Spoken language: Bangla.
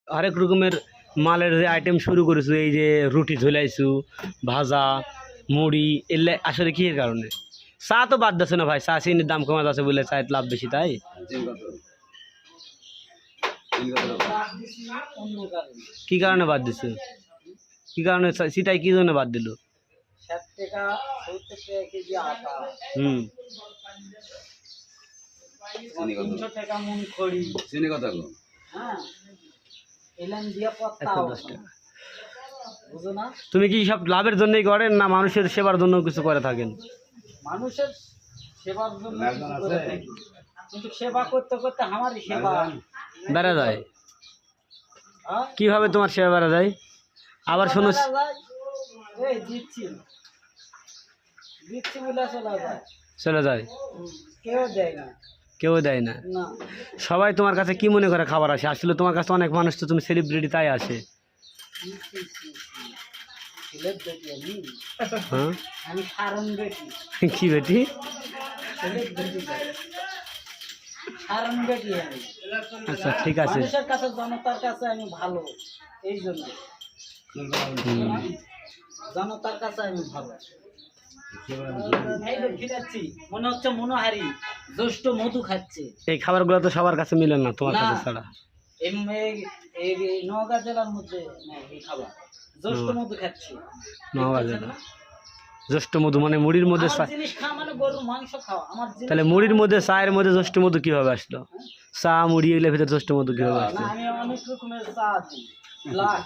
হরেক রকমের মালের যে আইটেম শুরু করেছো, এই যে রুটি ঝুলাইছু, ভাজা, মুড়ি, এলে আসলে কি এর কারণে? চা তো বাদ দিচ্ছে না ভাই, চা চিনির দাম কমে যাচ্ছে বলে চায়ের লাভ বেশি, তাই কি কারণে বাদ দিছো? কি কারণে সেটাই কি জন্য বাদ দিল? 60 টাকা 70 টাকা কেজি আটা, হুম, 300 টাকা মন খড়ি, চিনি কথা গো। হ্যাঁ এলাম দিয়া পত্তা 110 টাকা। বুঝো না? তুমি কি সব লাভের জন্যই করেন না মানুষের সেবার জন্য কিছু করে থাকেন? মানুষের সেবার জন্য কিছু করে থাকি। কিন্তু সেবা করতে করতে আমারই সেবা বেড়া যায়। হ্যাঁ কিভাবে তোমার সেবা বেড়া যায়? আবার শোনো, এই দিচ্ছি দিচ্ছি বলে চলে যায়, চলে যায়, কেউ দেয় না। কেউ দেয় না। না সবাই তোমার কাছে কি মনে করে খাবার আসে? আসলে তোমার কাছে অনেক মানুষ, তো তুমি সেলিব্রিটি, তাই আসে। ছেলের বেটি আমি, হ্যাঁ, আমি সারণ বেটি, কি বেটি? ছেলের বেটি সারণ বেটি আমি। আচ্ছা ঠিক আছে। মানুষের কাছে জনতার কাছে আমি ভালো, এই জন্য জনতার কাছে আমি ভালো। এই তো খিলাচ্ছি, মনে হচ্ছে মনোহারি জ্যৈষ্ঠ মধু খাচ্ছে। এই খাবারগুলো তো সবার কাছে মিলে না, তোমার না। কাছে ছাড়া। এই নওগাঁ জেলার মধ্যে নেই এই খাবার, জ্যৈষ্ঠ মধু খাচ্ছি। নওগাঁ জেলা জ্যৈষ্ঠ মধু মানে মুড়ির মধ্যে আমার জিনিস খাওয়া মানে গরুর মাংস খাওয়া আমার জিনিস। তাহলে মুড়ির মধ্যে, চায়ের মধ্যে জ্যৈষ্ঠ মধু কিভাবে আসলো? চা মুড়ি এগুলোর ভিতরে জ্যৈষ্ঠ মধু কিভাবে না আসলো? আমি অনেক রকমের চা দিই, ব্ল্যাক